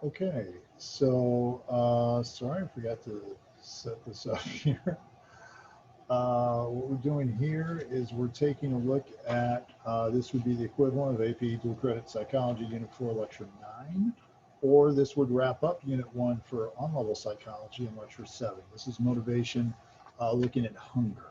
Okay, so sorry, I forgot to set this up here. What we're doing here is we're taking a look at, this would be the equivalent of AP Dual Credit Psychology Unit 4, Lecture 9, or this would wrap up Unit 1 for on-level psychology in Lecture 7. This is motivation, looking at hunger.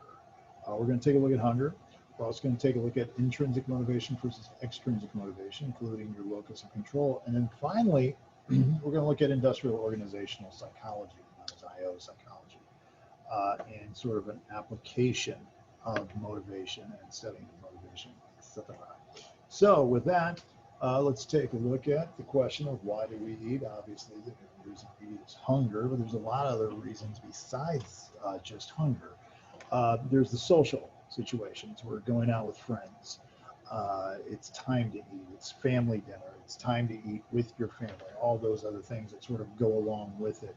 We're going to take a look at hunger. We're also going to take a look at intrinsic motivation versus extrinsic motivation, including your locus of control. And then finally, we're going to look at industrial organizational psychology, known as IO psychology, and sort of an application of motivation and studying of motivation, etc. So with that, let's take a look at the question of why do we eat. Obviously, the reason we eat is hunger, but there's a lot of other reasons besides just hunger. There's the social situations. We're going out with friends. It's time to eat. It's family dinner. It's time to eat with your family. All those other things that sort of go along with it.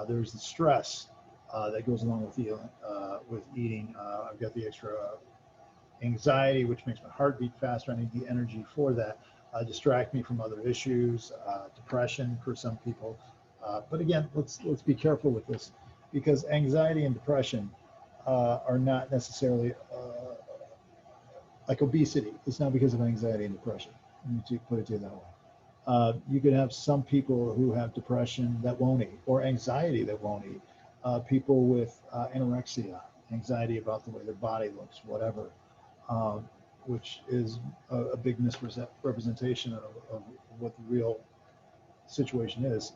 There's the stress that goes along with eating. I've got the extra anxiety, which makes my heart beat faster. I need the energy for that. Distract me from other issues. Depression for some people. But again, let's be careful with this, because anxiety and depression are not necessarily like obesity. It's not because of anxiety and depression. Let me put it to you that way. You could have some people who have depression that won't eat, or anxiety that won't eat. People with anorexia, anxiety about the way their body looks, whatever, which is a big misrepresentation of what the real situation is.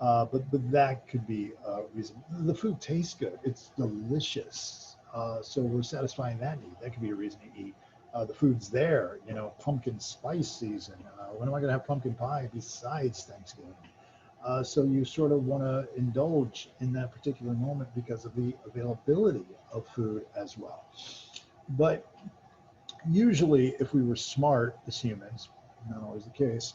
But that could be a reason. The food tastes good. It's delicious. So we're satisfying that need. That could be a reason to eat. The food's there, pumpkin spice season. When am I going to have pumpkin pie besides Thanksgiving? So you sort of want to indulge in that particular moment because of the availability of food as well. But usually, if we were smart as humans, not always the case,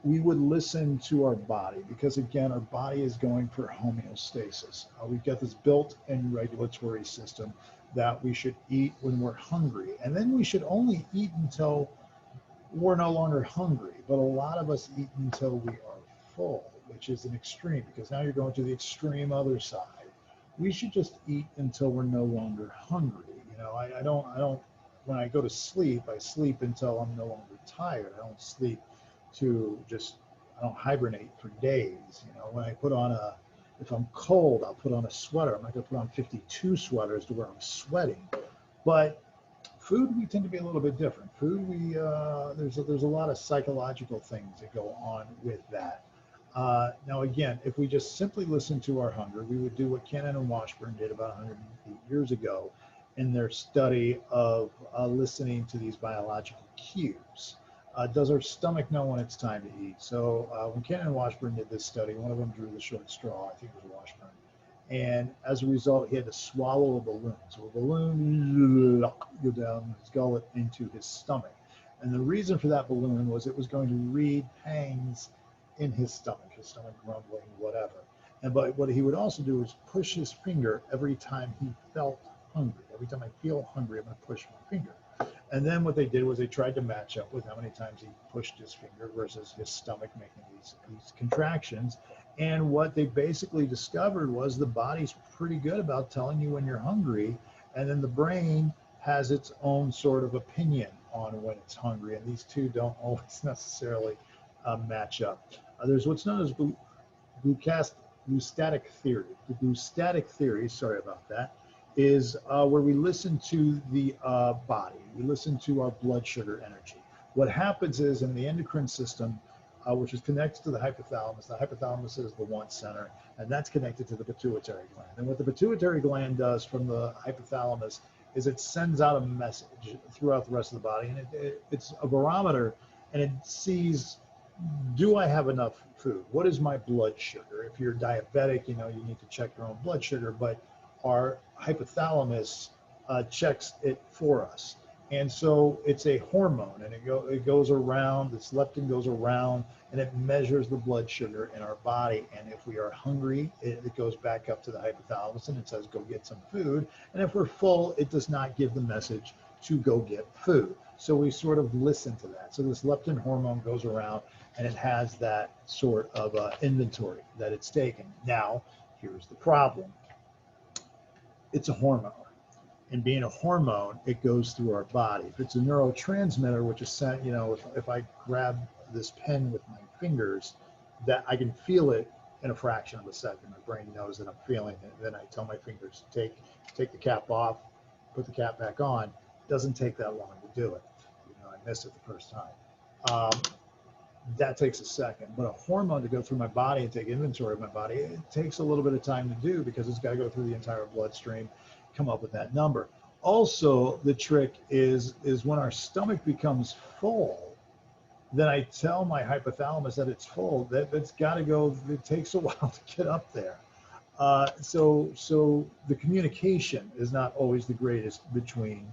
we would listen to our body, because again, our body is going for homeostasis. We've got this built-in regulatory system that we should eat when we're hungry, and then we should only eat until we're no longer hungry. But a lot of us eat until we are full, which is an extreme, because now you're going to the extreme other side. We should just eat until we're no longer hungry. I don't. When I go to sleep, I sleep until I'm no longer tired. I don't sleep I don't hibernate for days. When I put on if I'm cold, I'll put on a sweater. I'm not going to put on 52 sweaters to where I'm sweating. But food, we tend to be a little bit different. Food, there's a lot of psychological things that go on with that. Now, again, if we just simply listen to our hunger, we would do what Cannon and Washburn did about 108 years ago in their study of listening to these biological cues. Does our stomach know when it's time to eat? So when Cannon and Washburn did this study, one of them drew the short straw, I think it was Washburn. And as a result, he had to swallow a balloon. So a balloon go down his gullet into his stomach. And the reason for that balloon was it was going to read pangs in his stomach grumbling, whatever. But what he would also do is push his finger every time he felt hungry. Every time I feel hungry, I'm going to push my finger. And then what they did was they tried to match up with how many times he pushed his finger versus his stomach making these contractions. And what they basically discovered was the body's pretty good about telling you when you're hungry, and then the brain has its own sort of opinion on when it's hungry, and these two don't always necessarily match up. There's what's known as glucostatic theory. The glucostatic theory, sorry about that, is where we listen to the body. We listen to our blood sugar energy. What happens is in the endocrine system, which is connected to the hypothalamus is the want center, and that's connected to the pituitary gland. And what the pituitary gland does from the hypothalamus is it sends out a message throughout the rest of the body, and it's a barometer, and it sees, do I have enough food? What is my blood sugar? If you're diabetic, you need to check your own blood sugar, but our hypothalamus checks it for us. And so it's a hormone, and it goes around, this leptin goes around, and it measures the blood sugar in our body. And if we are hungry, it goes back up to the hypothalamus and it says, go get some food. And if we're full, it does not give the message to go get food. So we sort of listen to that. So this leptin hormone goes around and it has that sort of inventory that it's taking. Now, here's the problem. It's a hormone. And being a hormone, it goes through our body. If it's a neurotransmitter, which is sent, you know, if I grab this pen with my fingers, that I can feel it in a fraction of a second. My brain knows that I'm feeling it. Then I tell my fingers, take the cap off, put the cap back on. It doesn't take that long to do it. You know, I missed it the first time. That takes a second. But a hormone to go through my body and take inventory of my body, it takes a little bit of time to do because it's got to go through the entire bloodstream, come up with that number. Also, the trick is when our stomach becomes full, then I tell my hypothalamus that it's full, that it's got to go, it takes a while to get up there. So the communication is not always the greatest between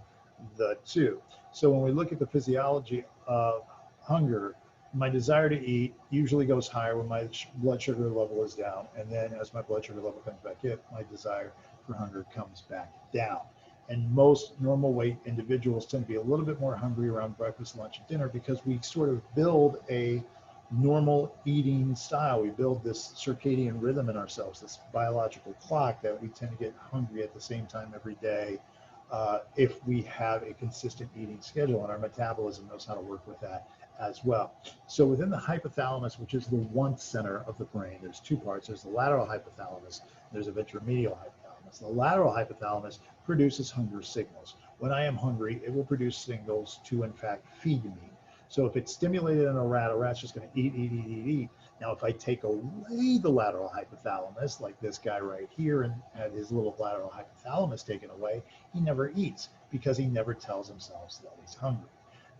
the two. So when we look at the physiology of hunger, my desire to eat usually goes higher when my blood sugar level is down. And then as my blood sugar level comes back up, my desire for hunger comes back down. And most normal weight individuals tend to be a little bit more hungry around breakfast, lunch, and dinner because we sort of build a normal eating style. We build this circadian rhythm in ourselves, this biological clock that we tend to get hungry at the same time every day if we have a consistent eating schedule, and our metabolism knows how to work with that as well. So within the hypothalamus, which is the want center of the brain, there's two parts. There's the lateral hypothalamus, there's a ventromedial hypothalamus. The lateral hypothalamus produces hunger signals. When I am hungry, it will produce signals to, in fact, feed me. So if it's stimulated in a rat's just going to eat. Now, if I take away the lateral hypothalamus, like this guy right here, and had his little lateral hypothalamus taken away, he never eats because he never tells himself that he's hungry.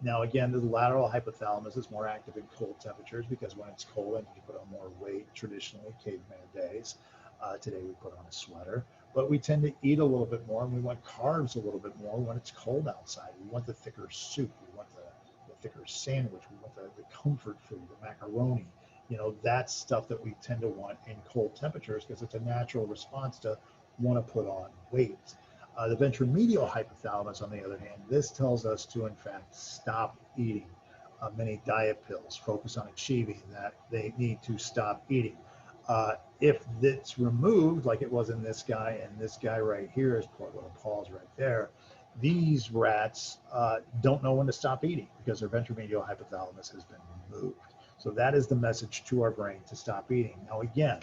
Now, again, the lateral hypothalamus is more active in cold temperatures because when it's cold, I need to put on more weight, traditionally, caveman days. Today, we put on a sweater. But we tend to eat a little bit more, and we want carbs a little bit more when it's cold outside. We want the thicker soup. We want the thicker sandwich. We want the comfort food, the macaroni. You know, that's stuff that we tend to want in cold temperatures because it's a natural response to want to put on weight. The ventromedial hypothalamus, on the other hand, this tells us to, in fact, stop eating. Many diet pills focus on achieving that they need to stop eating. If it's removed, like it was in this guy, and this guy right here, his poor little paws right there, these rats don't know when to stop eating because their ventromedial hypothalamus has been removed. So that is the message to our brain to stop eating. Now, again,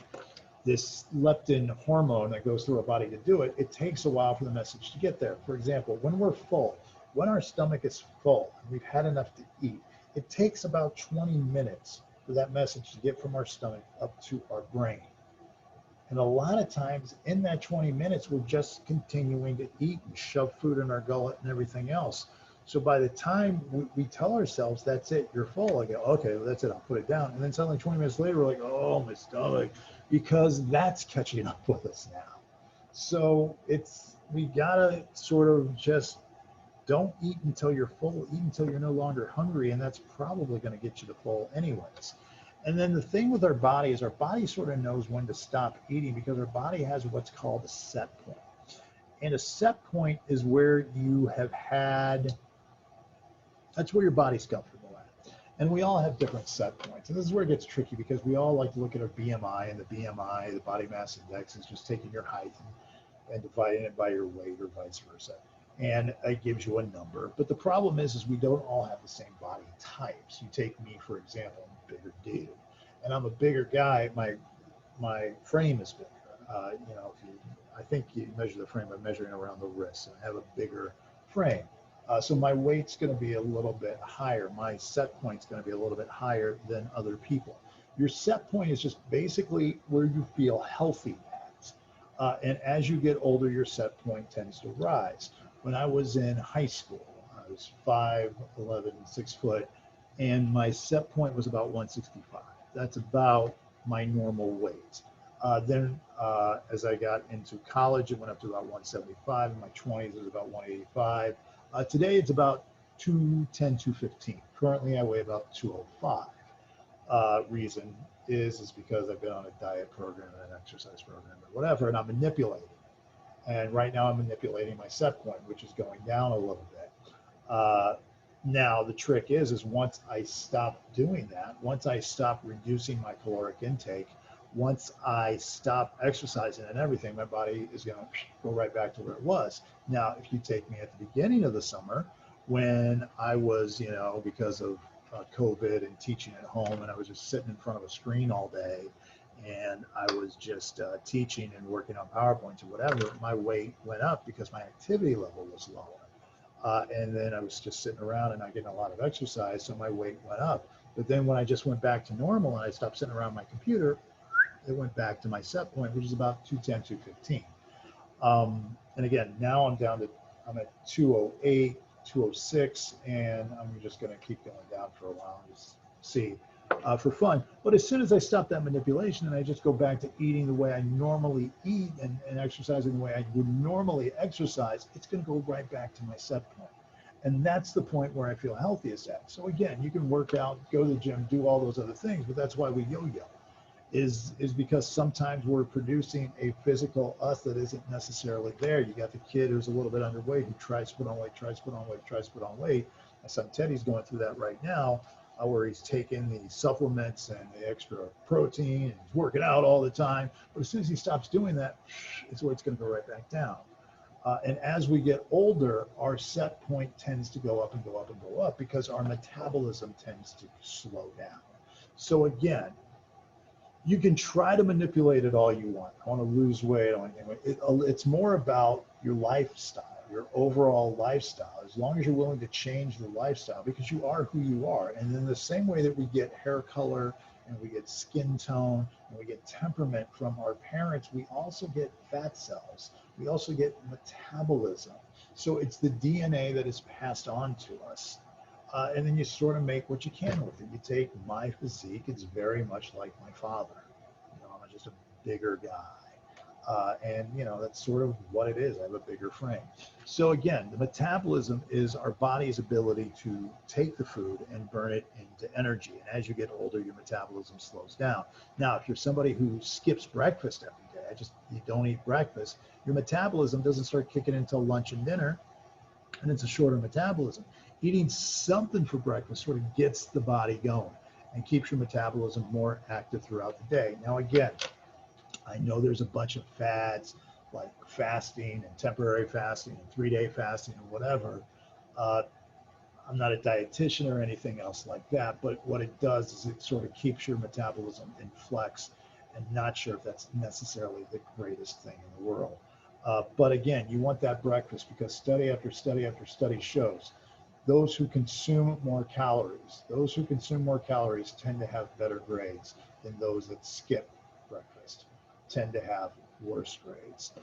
this leptin hormone that goes through our body to do it, it takes a while for the message to get there. For example, when we're full, when our stomach is full and we've had enough to eat, it takes about 20 minutes for that message to get from our stomach up to our brain. And a lot of times in that 20 minutes, we're just continuing to eat and shove food in our gullet and everything else. So by the time we tell ourselves, that's it, you're full, I go, okay, well, that's it, I'll put it down. And then suddenly 20 minutes later, we're like, oh, my stomach, because that's catching up with us now. So we gotta sort of just don't eat until you're full, eat until you're no longer hungry, and that's probably gonna get you to full anyways. And then the thing with our body is our body sort of knows when to stop eating because our body has what's called a set point. And a set point is where you have had, that's where your body's comfortable at. And we all have different set points. And this is where it gets tricky because we all like to look at our BMI, and the BMI, the body mass index, is just taking your height and dividing it by your weight or vice versa. And it gives you a number. But the problem is we don't all have the same body types. You take me, for example, I'm a bigger dude. And I'm a bigger guy. My frame is bigger. You know, I think you measure the frame by measuring around the wrist. And I have a bigger frame. So my weight's going to be a little bit higher. My set point's going to be a little bit higher than other people. Your set point is just basically where you feel healthy at. And as you get older, your set point tends to rise. When I was in high school, I was 5'11", 6 foot, and my set point was about 165. That's about my normal weight. Then as I got into college, it went up to about 175. In my 20s, it was about 185. Today, it's about 210, 215. Currently, I weigh about 205. Reason is because I've been on a diet program and an exercise program or whatever, and I'm manipulating. And right now, I'm manipulating my set point, which is going down a little bit. Now, the trick is once I stop doing that, once I stop reducing my caloric intake, once I stop exercising and everything, my body is going to go right back to where it was. Now, if you take me at the beginning of the summer, when I was, because of COVID and teaching at home, and I was just sitting in front of a screen all day, and I was just teaching and working on PowerPoints or whatever, my weight went up because my activity level was lower. And then I was just sitting around and not getting a lot of exercise, so my weight went up. But then when I just went back to normal and I stopped sitting around my computer, it went back to my set point, which is about 210, 215. And again, now I'm at 208, 206, and I'm just going to keep going down for a while and just see for fun. But as soon as I stop that manipulation and I just go back to eating the way I normally eat and exercising the way I would normally exercise, it's going to go right back to my set point. And that's the point where I feel healthiest at. So again, you can work out, go to the gym, do all those other things, but that's why we yo-yo. Is because sometimes we're producing a physical us that isn't necessarily there. You got the kid who's a little bit underweight who tries to put on weight, tries to put on weight, tries to put on weight. My son Teddy's going through that right now, where he's taking the supplements and the extra protein and he's working out all the time. But as soon as he stops doing that, it's where it's going to go right back down. And as we get older, our set point tends to go up and go up and go up because our metabolism tends to slow down. So again, you can try to manipulate it all you want. I want to lose weight. It's more about your lifestyle, your overall lifestyle, as long as you're willing to change the lifestyle, because you are who you are. And in the same way that we get hair color and we get skin tone and we get temperament from our parents, we also get fat cells. We also get metabolism. So it's the DNA that is passed on to us. And then you sort of make what you can with it. You take my physique, it's very much like my father. I'm just a bigger guy. And that's sort of what it is. I have a bigger frame. So again, the metabolism is our body's ability to take the food and burn it into energy. And as you get older, your metabolism slows down. Now, if you're somebody who skips breakfast every day, you don't eat breakfast, your metabolism doesn't start kicking until lunch and dinner, and it's a shorter metabolism. Eating something for breakfast sort of gets the body going and keeps your metabolism more active throughout the day. Now, again, I know there's a bunch of fads like fasting and temporary fasting and 3-day fasting and whatever. I'm not a dietitian or anything else like that, but what it does is it sort of keeps your metabolism in flex, and not sure if that's necessarily the greatest thing in the world. But again, you want that breakfast because study after study after study shows those who consume more calories tend to have better grades than those that skip breakfast tend to have worse grades.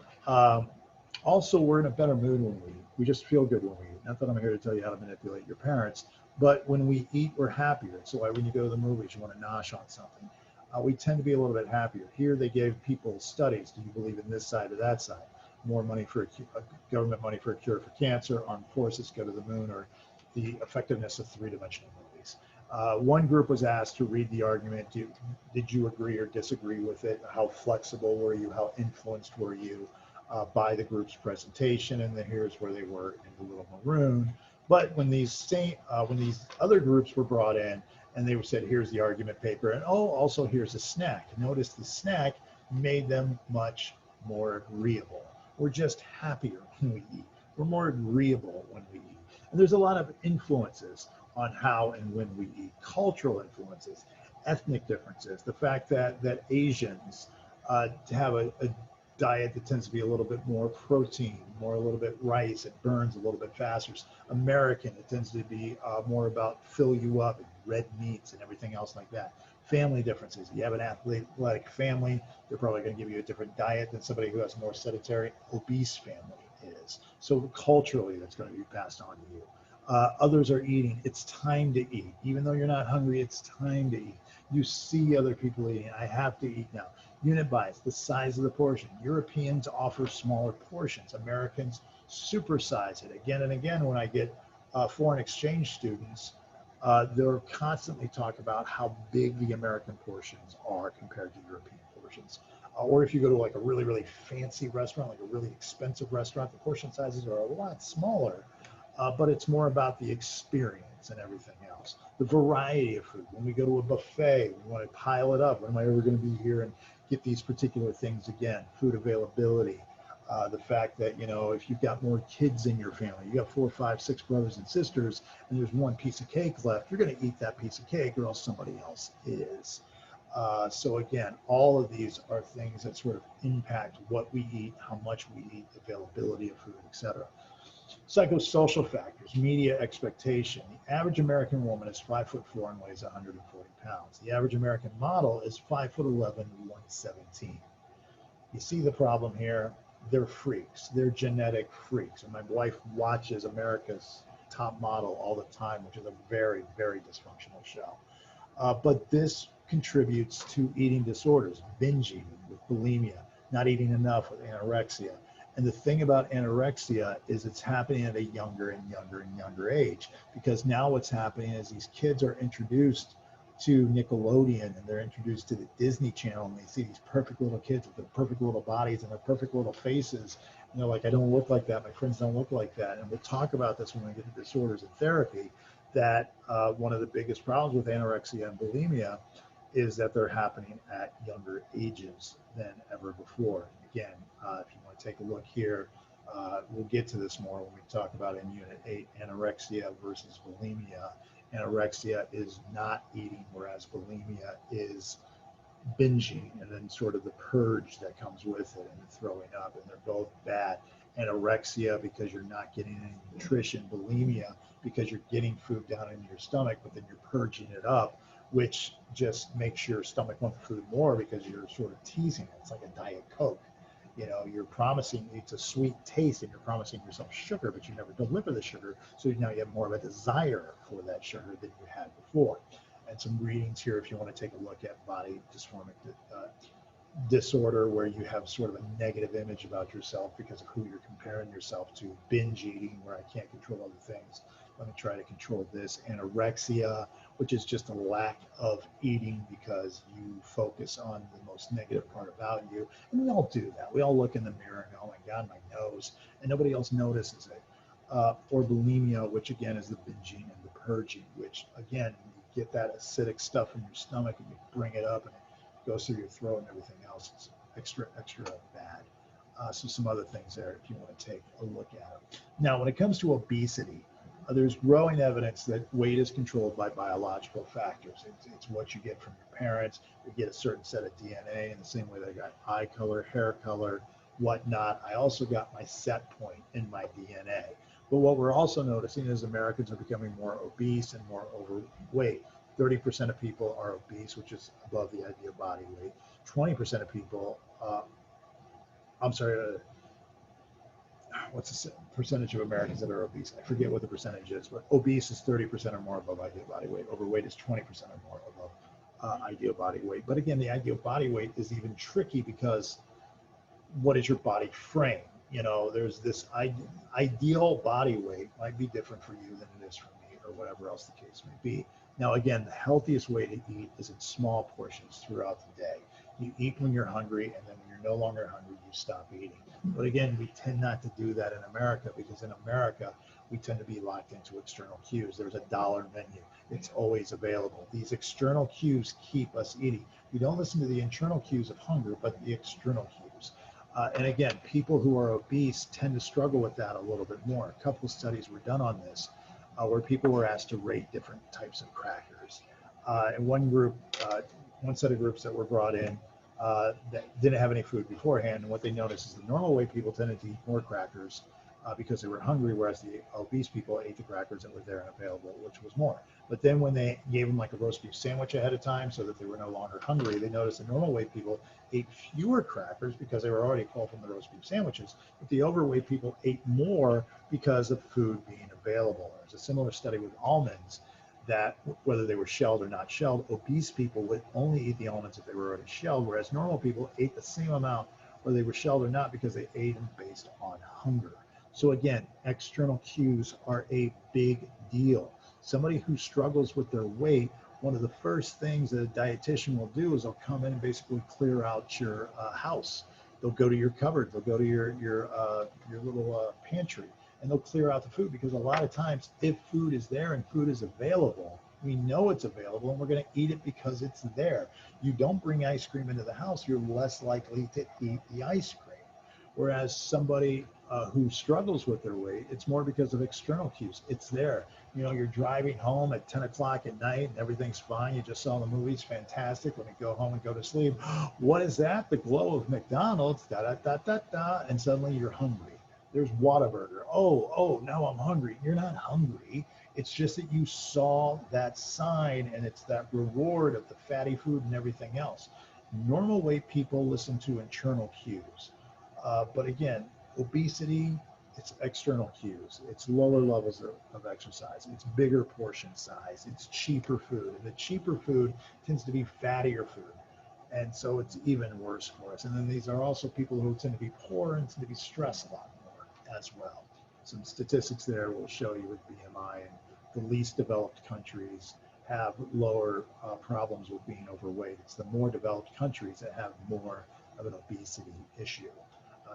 Also, we're in a better mood when we eat. We just feel good when we eat. Not that I'm here to tell you how to manipulate your parents, but when we eat, we're happier. So when you go to the movies, you want to nosh on something. We tend to be a little bit happier. Here they gave people studies. Do you believe in this side or that side? More money for government money for a cure for cancer, armed forces go to the moon, or the effectiveness of three-dimensional movies. One group was asked to read the argument. Did you agree or disagree with it? How flexible were you? How influenced were you by the group's presentation? And then here's where they were in the little maroon. But when these other groups were brought in and they said, here's the argument paper, and also here's a snack. Notice the snack made them much more agreeable. We're just happier when we eat. We're more agreeable when we eat. And there's a lot of influences on how and when we eat. Cultural influences, ethnic differences, the fact that Asians have a diet that tends to be a little bit more protein, more a little bit rice, it burns a little bit faster. American, it tends to be more about fill you up, and red meats and everything else like that. Family differences. You have an athletic family, they're probably going to give you a different diet than somebody who has a more sedentary, obese family is. So culturally, that's going to be passed on to you. Others are eating. It's time to eat. Even though you're not hungry, it's time to eat. You see other people eating. I have to eat now. Unit bias, the size of the portion. Europeans offer smaller portions. Americans supersize it. Again and again, when I get foreign exchange students, they're constantly talking about how big the American portions are compared to European portions. Or if you go to like a really, really fancy restaurant, like a really expensive restaurant, the portion sizes are a lot smaller, but it's more about the experience. ingredients and everything else. The variety of food. When we go to a buffet, we want to pile it up. When am I ever going to be here and get these particular things again? Food availability. The fact that, you know, if you've got more kids in your family, you got 4, 5, 6 brothers and sisters, and there's one piece of cake left, you're going to eat that piece of cake or else somebody else is. So again, all of these are things that sort of impact what we eat, how much we eat, availability of food, etc. Psychosocial factors, media expectation. The average American woman is 5'4" and weighs 140 pounds. The average American model is 5'11", 117. You see the problem here? They're freaks. They're genetic freaks. And my wife watches America's Top Model all the time, which is a very, very dysfunctional show. But this contributes to eating disorders, binge eating with bulimia, not eating enough with anorexia. And the thing about anorexia is it's happening at a younger and younger and younger age, because now what's happening is these kids are introduced to Nickelodeon and they're introduced to the Disney Channel, and they see these perfect little kids with their perfect little bodies and their perfect little faces. And they're like, I don't look like that. My friends don't look like that. And we'll talk about this when we get to disorders and therapy, that one of the biggest problems with anorexia and bulimia is that they're happening at younger ages than ever before. Again, if you want to take a look here, we'll get to this more when we talk about in Unit 8, anorexia versus bulimia. Anorexia is not eating, whereas bulimia is binging, and then sort of the purge that comes with it and the throwing up, and they're both bad. Anorexia because you're not getting any nutrition, bulimia because you're getting food down in your stomach, but then you're purging it up, which just makes your stomach want the food more because you're sort of teasing it. It's like a Diet Coke. You know, you're promising, it's a sweet taste and you're promising yourself sugar, but you never deliver the sugar. So now you have more of a desire for that sugar than you had before. And some readings here, if you want to take a look at body dysmorphic disorder, where you have sort of a negative image about yourself because of who you're comparing yourself to. Binge eating, where I can't control other things, let me try to control this. Anorexia, which is just a lack of eating because you focus on the most negative part about you. And we all do that. We all look in the mirror and go, oh my God, my nose, and nobody else notices it. Or bulimia, which again is the binging and the purging, which again, you get that acidic stuff in your stomach and you bring it up and it goes through your throat and everything else. It's extra bad. So some other things there if you want to take a look at it. Now, when it comes to obesity, there's growing evidence that weight is controlled by biological factors. It's what you get from your parents. You get a certain set of DNA in the same way that I got eye color, hair color, whatnot. I also got my set point in my DNA. But what we're also noticing is Americans are becoming more obese and more overweight. 30% of people are obese, which is above the ideal body weight. 20% of people, what's the percentage of Americans that are obese? I forget what the percentage is, but obese is 30% or more above ideal body weight. Overweight is 20% or more above ideal body weight. But again, the ideal body weight is even tricky because what is your body frame? You know, there's this ideal body weight might be different for you than it is for me, or whatever else the case may be. Now, again, the healthiest way to eat is in small portions throughout the day. You eat when you're hungry, and then when you're no longer hungry, you stop eating. But again, we tend not to do that in America, because in America, we tend to be locked into external cues. There's a dollar menu. It's always available. These external cues keep us eating. We don't listen to the internal cues of hunger, but the external cues. And again, people who are obese tend to struggle with that a little bit more. A couple of studies were done on this, where people were asked to rate different types of crackers. And one set of groups that were brought in that didn't have any food beforehand, and what they noticed is the normal weight people tended to eat more crackers because they were hungry, whereas the obese people ate the crackers that were there and available, which was more. But then when they gave them like a roast beef sandwich ahead of time so that they were no longer hungry, they noticed the normal weight people ate fewer crackers because they were already full from the roast beef sandwiches, but the overweight people ate more because of food being available. There's a similar study with almonds, that whether they were shelled or not shelled, obese people would only eat the almonds if they were already shelled, whereas normal people ate the same amount whether they were shelled or not because they ate them based on hunger. So again, external cues are a big deal. Somebody who struggles with their weight, one of the first things that a dietitian will do is they'll come in and basically clear out your house. They'll go to your cupboard. They'll go to your little pantry. and they'll clear out the food, because a lot of times if food is there and food is available, we know it's available and we're going to eat it because it's there. You don't bring ice cream into the house, you're less likely to eat the ice cream. Whereas somebody who struggles with their weight, it's more because of external cues. It's there. You know, you're driving home at 10 o'clock at night and everything's fine. You just saw the movie's fantastic. When you go home and go to sleep, what is that? The glow of McDonald's, da da da da da, and suddenly you're hungry. There's Whataburger. Oh, now I'm hungry. You're not hungry. It's just that you saw that sign, and it's that reward of the fatty food and everything else. Normal weight people listen to internal cues. But again, obesity, it's external cues. It's lower levels of exercise. It's bigger portion size. It's cheaper food. And the cheaper food tends to be fattier food. And so it's even worse for us. And then these are also people who tend to be poor and tend to be stressed a lot more as well. Some statistics there will show you with BMI, and the least developed countries have lower problems with being overweight. It's the more developed countries that have more of an obesity issue.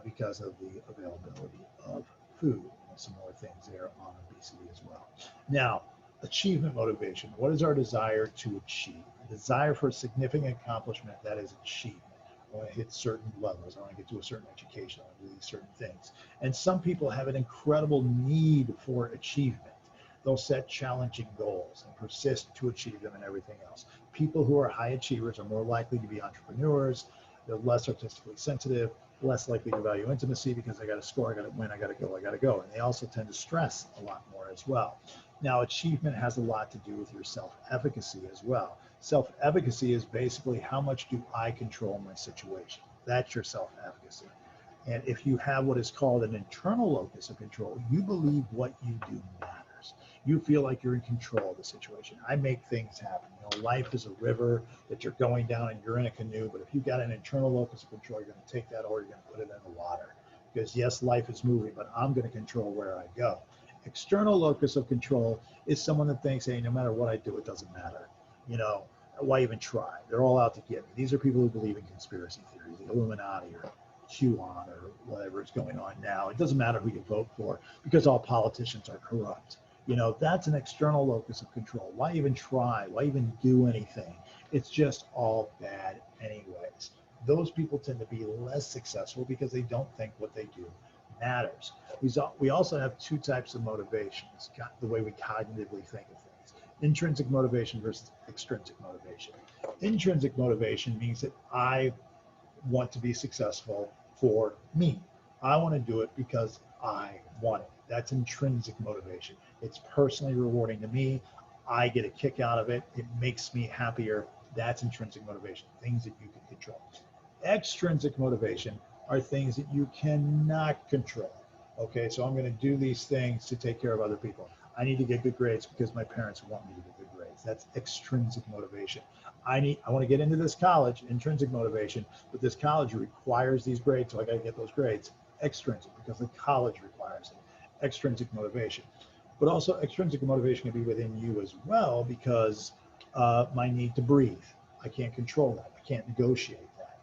Because of the availability of food, and some more things there on obesity as well. Now, achievement motivation. What is our desire to achieve? A desire for a significant accomplishment, that is achievement. I want to hit certain levels. I want to get to a certain education. I want to do these certain things. And some people have an incredible need for achievement. They'll set challenging goals and persist to achieve them and everything else. People who are high achievers are more likely to be entrepreneurs. They're less artistically sensitive, less likely to value intimacy, because I got to score, I got to win, I got to go. And they also tend to stress a lot more as well. Now, achievement has a lot to do with your self-efficacy as well. Self-efficacy is basically how much do I control my situation. That's your self-efficacy. And if you have what is called an internal locus of control, you believe what you do matters. You feel like you're in control of the situation. I make things happen. You know, life is a river that you're going down and you're in a canoe, but if you've got an internal locus of control, you're going to take that oar, you're going to put it in the water. Because yes, life is moving, but I'm going to control where I go. External locus of control is someone that thinks, hey, no matter what I do, it doesn't matter. You know, why even try? They're all out to get me. These are people who believe in conspiracy theories, the Illuminati or QAnon or whatever is going on now. It doesn't matter who you vote for because all politicians are corrupt. You know, that's an external locus of control. Why even try? Why even do anything? It's just all bad anyways. Those people tend to be less successful because they don't think what they do matters. We also have two types of motivations, the way we cognitively think of things. Intrinsic motivation versus extrinsic motivation. Intrinsic motivation means that I want to be successful for me. I want to do it because I want it. That's intrinsic motivation. It's personally rewarding to me. I get a kick out of it. It makes me happier. That's intrinsic motivation, things that you can control. Extrinsic motivation are things that you cannot control. Okay, so I'm going to do these things to take care of other people. I need to get good grades because my parents want me to get good grades. That's extrinsic motivation. I want to get into this college, intrinsic motivation, but this college requires these grades, so I got to get those grades. Extrinsic, because the college requires it. Extrinsic motivation. But also extrinsic motivation can be within you as well, because my need to breathe. I can't control that. I can't negotiate that.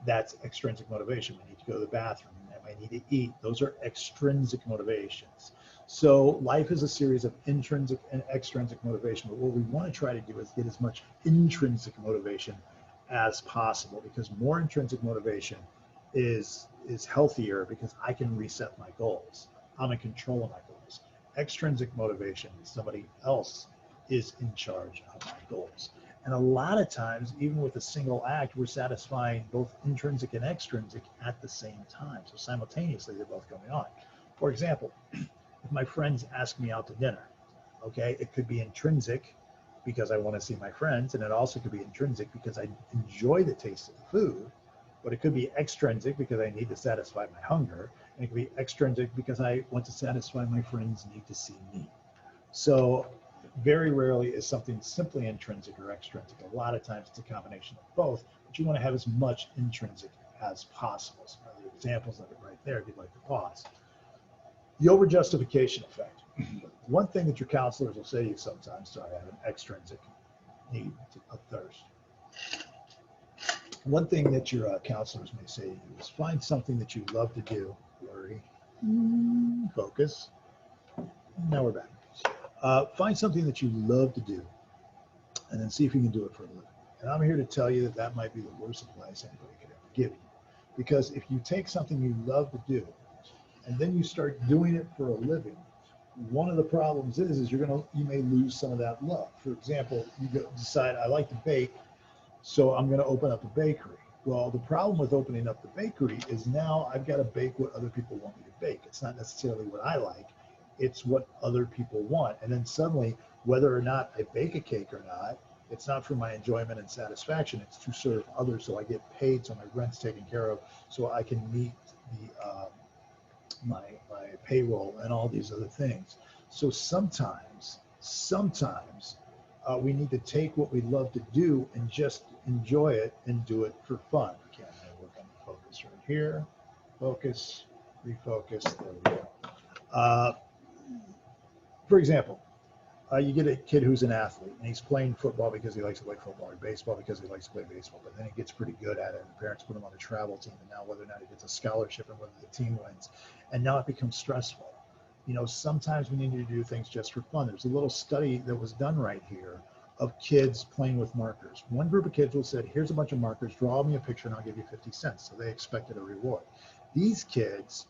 That's extrinsic motivation. I need to go to the bathroom. I need to eat. Those are extrinsic motivations. So life is a series of intrinsic and extrinsic motivation. But what we want to try to do is get as much intrinsic motivation as possible, because more intrinsic motivation is healthier, because I can reset my goals. I'm in control of my goals. Extrinsic motivation, somebody else is in charge of my goals. And a lot of times, even with a single act, we're satisfying both intrinsic and extrinsic at the same time. So simultaneously, they're both going on. For example, if my friends ask me out to dinner, okay, it could be intrinsic because I want to see my friends, and it also could be intrinsic because I enjoy the taste of the food, but it could be extrinsic because I need to satisfy my hunger, and it could be extrinsic because I want to satisfy my friends' need to see me. So very rarely is something simply intrinsic or extrinsic. A lot of times it's a combination of both, but you want to have as much intrinsic as possible. Some other examples of it right there, if you'd like to pause. The over-justification effect. One thing that your counselors will say to you sometimes, sorry, I have an extrinsic need of thirst. One thing that your counselors may say to you is find something that you love to do, worry, focus, Now we're back. Find something that you love to do and then see if you can do it for a living. And I'm here to tell you that that might be the worst advice anybody could ever give you. Because if you take something you love to do and then you start doing it for a living, one of the problems is you may lose some of that love. For example, decide I like to bake, so I'm going to open up a bakery. Well, the problem with opening up the bakery is now I've got to bake what other people want me to bake. It's not necessarily what I like, it's what other people want. And then suddenly, whether or not I bake a cake or not, it's not for my enjoyment and satisfaction, it's to serve others, so I get paid, so my rent's taken care of, so I can meet my payroll and all these other things. So sometimes we need to take what we love to do and just enjoy it and do it for fun. Okay, I'm going to work on the focus right here. Focus, refocus, there we go. For example, you get a kid who's an athlete and he's playing football because he likes to play football, or baseball because he likes to play baseball, but then he gets pretty good at it and the parents put him on a travel team, and now whether or not he gets a scholarship and whether the team wins, and now it becomes stressful. You know, sometimes we need to do things just for fun. There's a little study that was done right here of kids playing with markers. One group of kids will said, here's a bunch of markers, draw me a picture and I'll give you 50 cents. So they expected a reward. These kids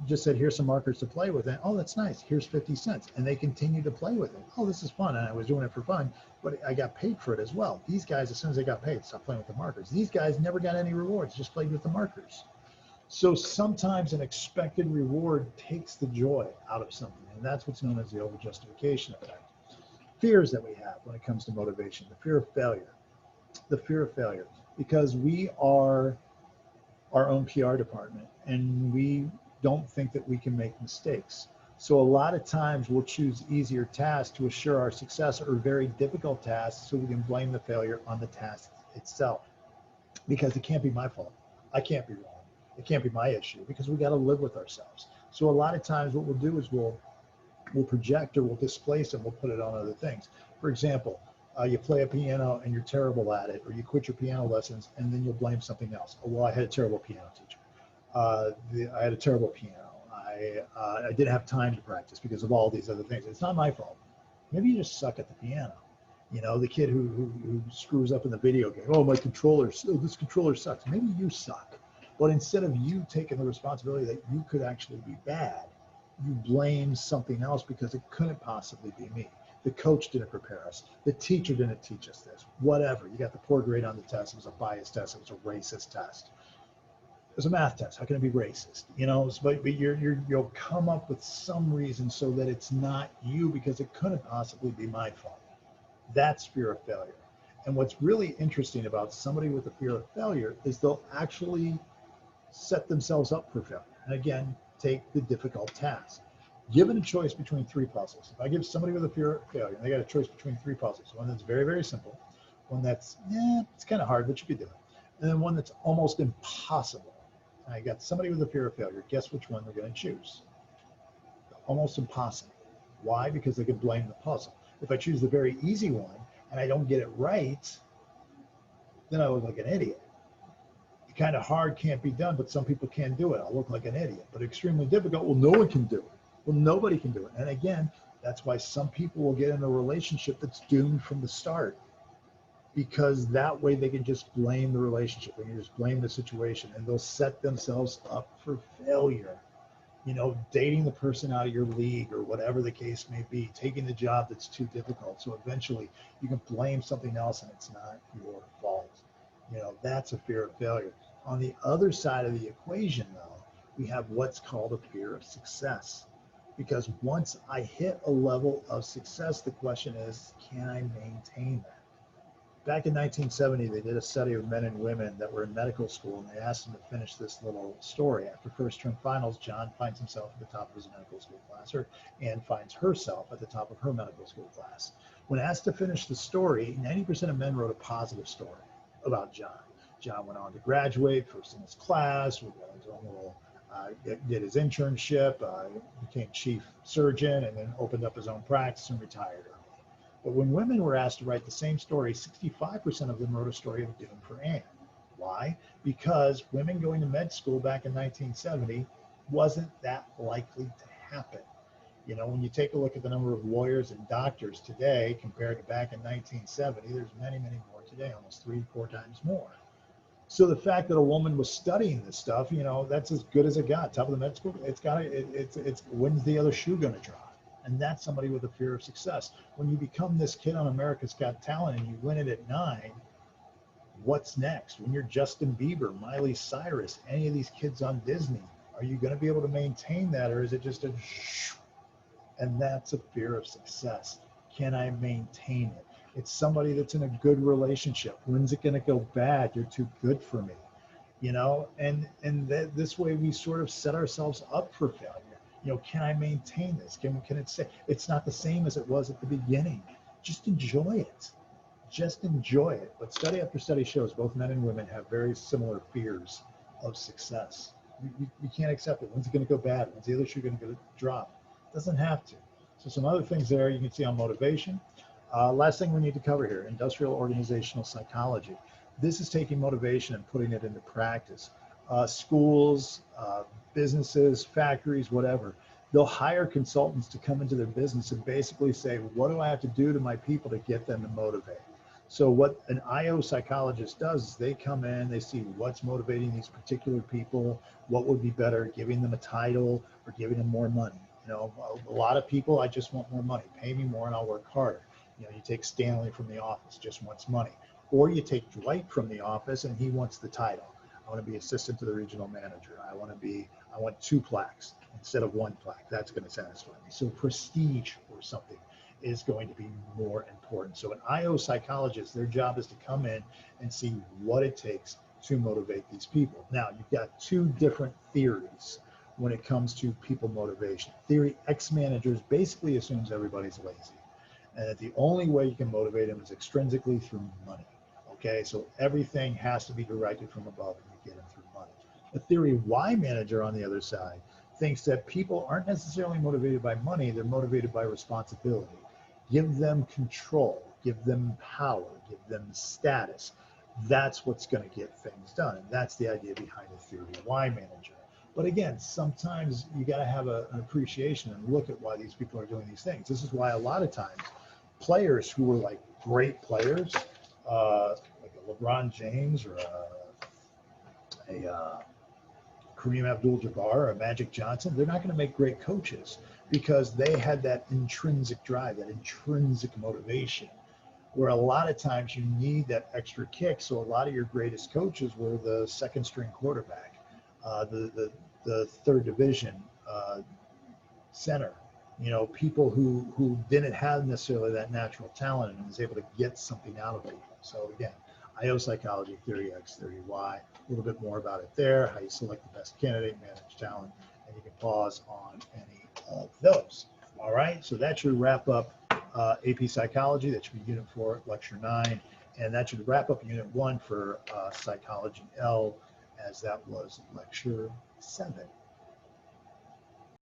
just said, here's some markers to play with. And, oh, that's nice. Here's 50 cents. And they continue to play with it. Oh, this is fun. And I was doing it for fun, but I got paid for it as well. These guys, as soon as they got paid, stopped playing with the markers. These guys never got any rewards, just played with the markers. So sometimes an expected reward takes the joy out of something. And that's what's known as the over-justification effect. Fears that we have when it comes to motivation, the fear of failure. The fear of failure. Because we are our own PR department and we don't think that we can make mistakes. So a lot of times we'll choose easier tasks to assure our success, or very difficult tasks so we can blame the failure on the task itself. Because it can't be my fault. I can't be wrong. It can't be my issue, because we got to live with ourselves. So a lot of times what we'll do is we'll project, or we'll displace, and we'll put it on other things. For example, you play a piano and you're terrible at it, or you quit your piano lessons and then you'll blame something else. Oh, well, I had a terrible piano teacher. I had a terrible piano. I didn't have time to practice because of all these other things. It's not my fault. Maybe you just suck at the piano. You know, the kid who screws up in the video game. Oh, my controller, this controller sucks. Maybe you suck. But instead of you taking the responsibility that you could actually be bad, you blame something else because it couldn't possibly be me. The coach didn't prepare us. The teacher didn't teach us this. Whatever. You got the poor grade on the test. It was a biased test. It was a racist test. It was a math test. How can it be racist? You know, but you'll come up with some reason so that it's not you, because it couldn't possibly be my fault. That's fear of failure. And what's really interesting about somebody with a fear of failure is they'll actually set themselves up for failure. And again, take the difficult task. Given a choice between three puzzles, if I give somebody with a fear of failure, and they got a choice between three puzzles, one that's very, very simple, one that's, it's kind of hard, but you could do it, and then one that's almost impossible. And I got somebody with a fear of failure, guess which one they're going to choose? Almost impossible. Why? Because they could blame the puzzle. If I choose the very easy one and I don't get it right, then I look like an idiot. Kind of hard can't be done, but some people can do it. I'll look like an idiot. But extremely difficult, well, no one can do it. Well, nobody can do it. And again, that's why some people will get in a relationship that's doomed from the start, because that way they can just blame the relationship. They can just blame the situation, and they'll set themselves up for failure. You know, dating the person out of your league, or whatever the case may be, taking the job that's too difficult. So eventually you can blame something else and it's not your fault. You know, that's a fear of failure. On the other side of the equation, though, we have what's called a fear of success. Because once I hit a level of success, the question is, can I maintain that? Back in 1970, they did a study of men and women that were in medical school, and they asked them to finish this little story. After first term finals, John finds himself at the top of his medical school class, or Anne finds herself at the top of her medical school class. When asked to finish the story, 90% of men wrote a positive story about John. John went on to graduate, first in his class, did his internship, became chief surgeon, and then opened up his own practice and retired early. But when women were asked to write the same story, 65% of them wrote a story of doom for Anne. Why? Because women going to med school back in 1970 wasn't that likely to happen. You know, when you take a look at the number of lawyers and doctors today compared to back in 1970, there's many, many more today, almost 3-4 times more. So the fact that a woman was studying this stuff, you know, that's as good as it got. Top of the med school, it's when's the other shoe going to drop? And that's somebody with a fear of success. When you become this kid on America's Got Talent and you win it at 9, what's next? When you're Justin Bieber, Miley Cyrus, any of these kids on Disney, are you going to be able to maintain that, or is it just a shh? And that's a fear of success. Can I maintain it? It's somebody that's in a good relationship. When's it going to go bad? You're too good for me, you know. And this way we sort of set ourselves up for failure. You know, can I maintain this? Can it say it's not the same as it was at the beginning? Just enjoy it. Just enjoy it. But study after study shows both men and women have very similar fears of success. You can't accept it. When's it going to go bad? When's the other shoe going to drop? It doesn't have to. So some other things there you can see on motivation. Last thing we need to cover here, industrial organizational psychology. This is taking motivation and putting it into practice. Schools, businesses, factories, whatever, they'll hire consultants to come into their business and basically say, what do I have to do to my people to get them to motivate? So what an IO psychologist does is they come in, they see what's motivating these particular people, what would be better, giving them a title or giving them more money. You know, a lot of people, I just want more money, pay me more and I'll work harder. You know, you take Stanley from the office, just wants money. Or you take Dwight from the office and he wants the title. I want to be assistant to the regional manager. I want 2 plaques instead of 1 plaque. That's going to satisfy me. So prestige or something is going to be more important. So an IO psychologist, their job is to come in and see what it takes to motivate these people. Now, you've got 2 different theories when it comes to people motivation. Theory X managers basically assumes everybody's lazy, and that the only way you can motivate them is extrinsically through money. Okay, so everything has to be directed from above and you get them through money. The theory Y manager on the other side thinks that people aren't necessarily motivated by money, they're motivated by responsibility. Give them control, give them power, give them status. That's what's going to get things done. And that's the idea behind the theory Y manager. But again, sometimes you got to have an appreciation and look at why these people are doing these things. This is why a lot of times players who were like great players, like a LeBron James or a Kareem Abdul-Jabbar or a Magic Johnson, they're not going to make great coaches because they had that intrinsic drive, that intrinsic motivation, where a lot of times you need that extra kick. So a lot of your greatest coaches were the second string quarterback, the third division center, you know, people who didn't have necessarily that natural talent and was able to get something out of people. So again, IO psychology, theory X, theory Y, a little bit more about it there, how you select the best candidate, manage talent, and you can pause on any of those. All right, so that should wrap up AP Psychology. That should be Unit 4, Lecture 9, and that should wrap up Unit 1 for Psychology L, as that was Lecture 7.